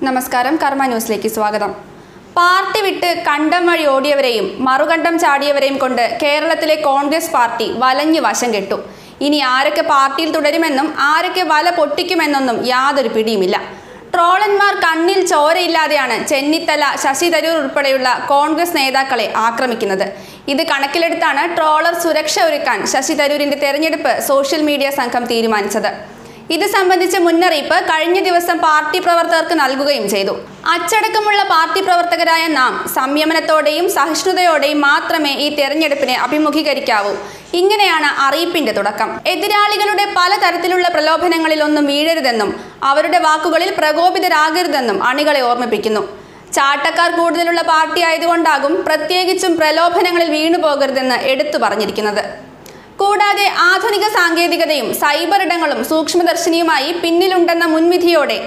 നമസ്കാരം, കർമ്മ ന്യൂസിലേക്ക് സ്വാഗതം. പാർട്ടി വിട്ട് കണ്ടം വഴി ഓടിയവരെയും മറുകണ്ടം ചാടിയവരെയും കൊണ്ട് കേരളത്തിലെ കോൺഗ്രസ് പാർട്ടി വലഞ്ഞു വശം കെട്ടു. ഇനി ആരൊക്കെ പാർട്ടിയിൽ തുടരുമെന്നും ആരൊക്കെ വല പൊട്ടിക്കുമെന്നൊന്നും യാതൊരു പിടിയുമില്ല. ട്രോളന്മാർ കണ്ണിൽ ചോരയില്ലാതെയാണ് ചെന്നിത്തല, ശശി തരൂർ ഉൾപ്പെടെയുള്ള കോൺഗ്രസ് നേതാക്കളെ ആക്രമിക്കുന്നത്. ഇത് കണക്കിലെടുത്താണ് ട്രോളർ സുരക്ഷ ഒരുക്കാൻ ശശി തരൂരിന്റെ തെരഞ്ഞെടുപ്പ് സോഷ്യൽ മീഡിയ സംഘം തീരുമാനിച്ചത്. ഇത് സംബന്ധിച്ച മുന്നറിയിപ്പ് കഴിഞ്ഞ ദിവസം പാർട്ടി പ്രവർത്തകർക്ക് നൽകുകയും ചെയ്തു. അച്ചടക്കമുള്ള പാർട്ടി പ്രവർത്തകരായ നാം സംയമനത്തോടെയും സഹിഷ്ണുതയോടെയും മാത്രമേ ഈ തെരഞ്ഞെടുപ്പിനെ അഭിമുഖീകരിക്കാവൂ. ഇങ്ങനെയാണ് അറിയിപ്പിന്റെ തുടക്കം. എതിരാളികളുടെ പലതരത്തിലുള്ള പ്രലോഭനങ്ങളിലൊന്നും വീഴരുതെന്നും അവരുടെ വാക്കുകളിൽ പ്രകോപിതരാകരുതെന്നും അണികളെ ഓർമ്മിപ്പിക്കുന്നു. ചാട്ടക്കാർ കൂടുതലുള്ള പാർട്ടി ആയതുകൊണ്ടാകും പ്രത്യേകിച്ചും പ്രലോഭനങ്ങളിൽ വീണുപോകരുതെന്ന് എടുത്തു പറഞ്ഞിരിക്കുന്നത്. കൂടാതെ ആധുനിക സാങ്കേതികതയും സൈബർ ഇടങ്ങളും സൂക്ഷ്മദർശിനിയുമായി പിന്നിലുണ്ടെന്ന മുൻവിധിയോടെ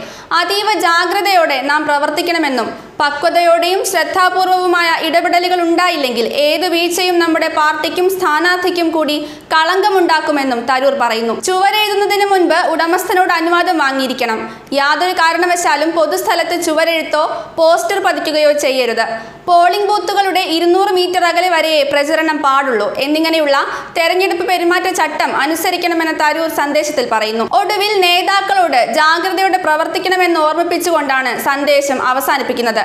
അതീവ ജാഗ്രതയോടെ നാം പ്രവർത്തിക്കണമെന്നും പക്വതയോടെയും ശ്രദ്ധാപൂർവവുമായ ഇടപെടലുകൾ ഉണ്ടായില്ലെങ്കിൽ ഏതു വീഴ്ചയും നമ്മുടെ പാർട്ടിക്കും സ്ഥാനാർത്ഥിക്കും കൂടി കളങ്കമുണ്ടാക്കുമെന്നും തരൂർ പറയുന്നു. ചുവരെഴുതുന്നതിന് മുൻപ് ഉടമസ്ഥനോട് അനുവാദം വാങ്ങിയിരിക്കണം. യാതൊരു കാരണവശാലും പൊതുസ്ഥലത്ത് ചുവരെഴുത്തോ പോസ്റ്റർ പതിക്കുകയോ ചെയ്യരുത്. പോളിംഗ് ബൂത്തുകളുടെ 200 മീറ്റർ അകലെ വരെയേ പ്രചരണം പാടുള്ളൂ എന്നിങ്ങനെയുള്ള തെരഞ്ഞെടുപ്പ് പെരുമാറ്റച്ചട്ടം അനുസരിക്കണമെന്ന് തരൂർ സന്ദേശത്തിൽ പറയുന്നു. ഒടുവിൽ നേതാക്കളോട് ജാഗ്രതയോടെ പ്രവർത്തിക്കണമെന്ന് ഓർമ്മിപ്പിച്ചുകൊണ്ടാണ് സന്ദേശം അവസാനിപ്പിക്കുന്നത്.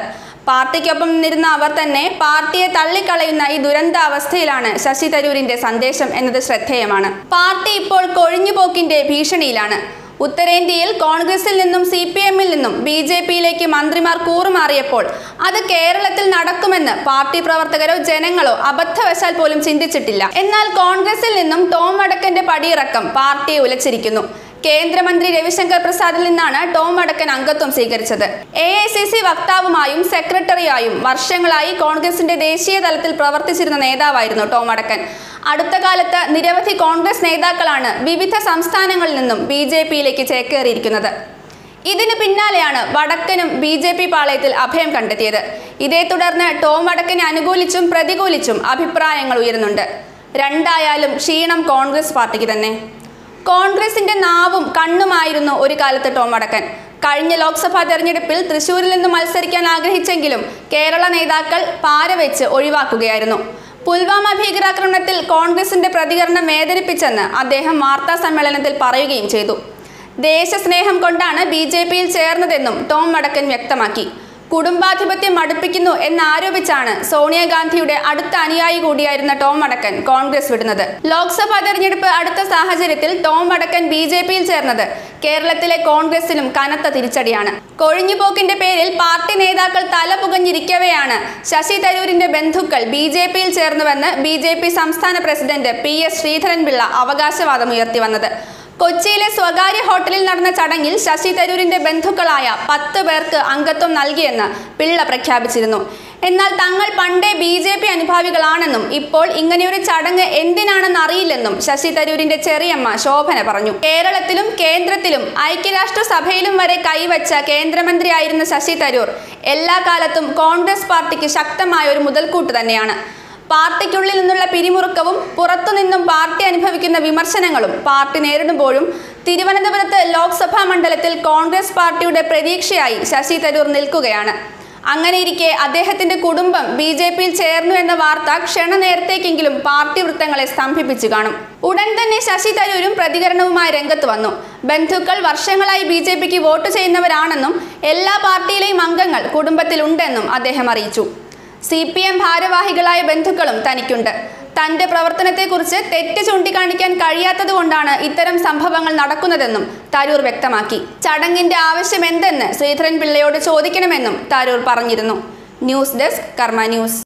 പാർട്ടിക്കൊപ്പം നിന്നിരുന്ന അവർ തന്നെ പാർട്ടിയെ തള്ളിക്കളയുന്ന ഈ ദുരന്താവസ്ഥയിലാണ് ശശി തരൂരിന്റെ സന്ദേശം എന്നത് ശ്രദ്ധേയമാണ്. പാർട്ടി ഇപ്പോൾ കൊഴിഞ്ഞുപോക്കിന്റെ ഭീഷണിയിലാണ്. ഉത്തരേന്ത്യയിൽ കോൺഗ്രസിൽ നിന്നും CPM-ൽ നിന്നും BJP-യിലേക്ക് മന്ത്രിമാർ കൂറുമാറിയപ്പോൾ അത് കേരളത്തിൽ നടക്കുമെന്ന് പാർട്ടി പ്രവർത്തകരോ ജനങ്ങളോ അബദ്ധവശാൽ പോലും ചിന്തിച്ചിട്ടില്ല. എന്നാൽ കോൺഗ്രസിൽ നിന്നും ടോം വടക്കന്റെ പടിയിറക്കം പാർട്ടിയെ ഉലച്ചിരിക്കുന്നു. കേന്ദ്രമന്ത്രി രവിശങ്കർ പ്രസാദിൽ നിന്നാണ് ടോം വടക്കൻ അംഗത്വം സ്വീകരിച്ചത്. AICC വക്താവുമായും സെക്രട്ടറിയായും വർഷങ്ങളായി കോൺഗ്രസിന്റെ ദേശീയ തലത്തിൽ പ്രവർത്തിച്ചിരുന്ന നേതാവായിരുന്നു ടോം വടക്കൻ. അടുത്ത കാലത്ത് നിരവധി കോൺഗ്രസ് നേതാക്കളാണ് വിവിധ സംസ്ഥാനങ്ങളിൽ നിന്നും BJP-യിലേക്ക് ചേക്കേറിയിരിക്കുന്നത്. ഇതിനു പിന്നാലെയാണ് വടക്കനും BJP പാളയത്തിൽ അഭയം കണ്ടെത്തിയത്. ഇതേ തുടർന്ന് ടോം വടക്കനെ അനുകൂലിച്ചും പ്രതികൂലിച്ചും അഭിപ്രായങ്ങൾ ഉയരുന്നുണ്ട്. രണ്ടായാലും ക്ഷീണം കോൺഗ്രസ് പാർട്ടിക്ക് തന്നെ. കോൺഗ്രസിന്റെ നാവും കണ്ണുമായിരുന്നു ഒരു കാലത്ത് ടോം വടക്കൻ. കഴിഞ്ഞ ലോക്സഭാ തെരഞ്ഞെടുപ്പിൽ തൃശൂരിൽ നിന്ന് മത്സരിക്കാൻ ആഗ്രഹിച്ചെങ്കിലും കേരള നേതാക്കൾ പാരവെച്ച് ഒഴിവാക്കുകയായിരുന്നു. പുൽവാമ ഭീകരാക്രമണത്തിൽ കോൺഗ്രസിന്റെ പ്രതികരണം വേദനിപ്പിച്ചെന്ന് അദ്ദേഹം വാർത്താ സമ്മേളനത്തിൽ പറയുകയും ചെയ്തു. ദേശസ്നേഹം കൊണ്ടാണ് BJP-യിൽ ചേർന്നതെന്നും ടോം വടക്കൻ വ്യക്തമാക്കി. കുടുംബാധിപത്യം മടുപ്പിക്കുന്നു എന്നാരോപിച്ചാണ് സോണിയാഗാന്ധിയുടെ അടുത്ത അനുയായി കൂടിയായിരുന്ന ടോം വടക്കൻ കോൺഗ്രസ് വിടുന്നത്. ലോക്സഭാ തെരഞ്ഞെടുപ്പ് അടുത്ത സാഹചര്യത്തിൽ ടോം വടക്കൻ BJP-യിൽ ചേർന്നത് കേരളത്തിലെ കോൺഗ്രസിനും കനത്ത തിരിച്ചടിയാണ്. കൊഴിഞ്ഞുപോക്കിന്റെ പേരിൽ പാർട്ടി നേതാക്കൾ തലപുകഞ്ഞിരിക്കവെയാണ് ശശി തരൂരിന്റെ ബന്ധുക്കൾ BJP-യിൽ ചേർന്നുവെന്ന് BJP സംസ്ഥാന പ്രസിഡന്റ് PS ശ്രീധരൻപിള്ള അവകാശവാദം ഉയർത്തി വന്നത്. കൊച്ചിയിലെ സ്വകാര്യ ഹോട്ടലിൽ നടന്ന ചടങ്ങിൽ ശശി തരൂരിന്റെ ബന്ധുക്കളായ 10 പേർക്ക് അംഗത്വം നൽകിയെന്ന് പിള്ള പ്രഖ്യാപിച്ചിരുന്നു. എന്നാൽ തങ്ങൾ പണ്ടേ BJP അനുഭാവികളാണെന്നും ഇപ്പോൾ ഇങ്ങനെയൊരു ചടങ്ങ് എന്തിനാണെന്ന് അറിയില്ലെന്നും ശശി തരൂരിന്റെ ചെറിയമ്മ ശോഭന പറഞ്ഞു. കേരളത്തിലും കേന്ദ്രത്തിലും ഐക്യരാഷ്ട്രസഭയിലും വരെ കൈവച്ച കേന്ദ്രമന്ത്രിയായിരുന്ന ശശി തരൂർ എല്ലാ കാലത്തും കോൺഗ്രസ് പാർട്ടിക്ക് ശക്തമായ ഒരു മുതൽക്കൂട്ട് തന്നെയാണ്. പാർട്ടിക്കുള്ളിൽ നിന്നുള്ള പിരിമുറുക്കവും പുറത്തുനിന്നും പാർട്ടി അനുഭവിക്കുന്ന വിമർശനങ്ങളും പാർട്ടി നേരിടുമ്പോഴും തിരുവനന്തപുരത്ത് ലോക്സഭാ മണ്ഡലത്തിൽ കോൺഗ്രസ് പാർട്ടിയുടെ പ്രതീക്ഷയായി ശശി തരൂർ നിൽക്കുകയാണ്. അങ്ങനെയിരിക്കെ അദ്ദേഹത്തിന്റെ കുടുംബം BJP-യിൽ ചേർന്നു എന്ന വാർത്ത ക്ഷണനേരത്തേക്കെങ്കിലും പാർട്ടി വൃത്തങ്ങളെ സ്തംഭിപ്പിച്ചു കാണും. ഉടൻ തന്നെ ശശി തരൂരും പ്രതികരണവുമായി രംഗത്ത് വന്നു. ബന്ധുക്കൾ വർഷങ്ങളായി BJP-ക്ക് വോട്ട് ചെയ്യുന്നവരാണെന്നും എല്ലാ പാർട്ടിയിലെയും അംഗങ്ങൾ കുടുംബത്തിലുണ്ടെന്നും അദ്ദേഹം അറിയിച്ചു. CPM ഭാരവാഹികളായ ബന്ധുക്കളും തനിക്കുണ്ട്. തന്റെ പ്രവർത്തനത്തെക്കുറിച്ച് തെറ്റ് ചൂണ്ടിക്കാണിക്കാൻ കഴിയാത്തതുകൊണ്ടാണ് ഇത്തരം സംഭവങ്ങൾ നടക്കുന്നതെന്നും തരൂർ വ്യക്തമാക്കി. ചടങ്ങിന്റെ ആവശ്യം എന്തെന്ന് ശ്രീധരൻപിള്ളയോട് ചോദിക്കണമെന്നും തരൂർ പറഞ്ഞിരുന്നു. ന്യൂസ് ഡെസ്ക്, കർമ്മ ന്യൂസ്.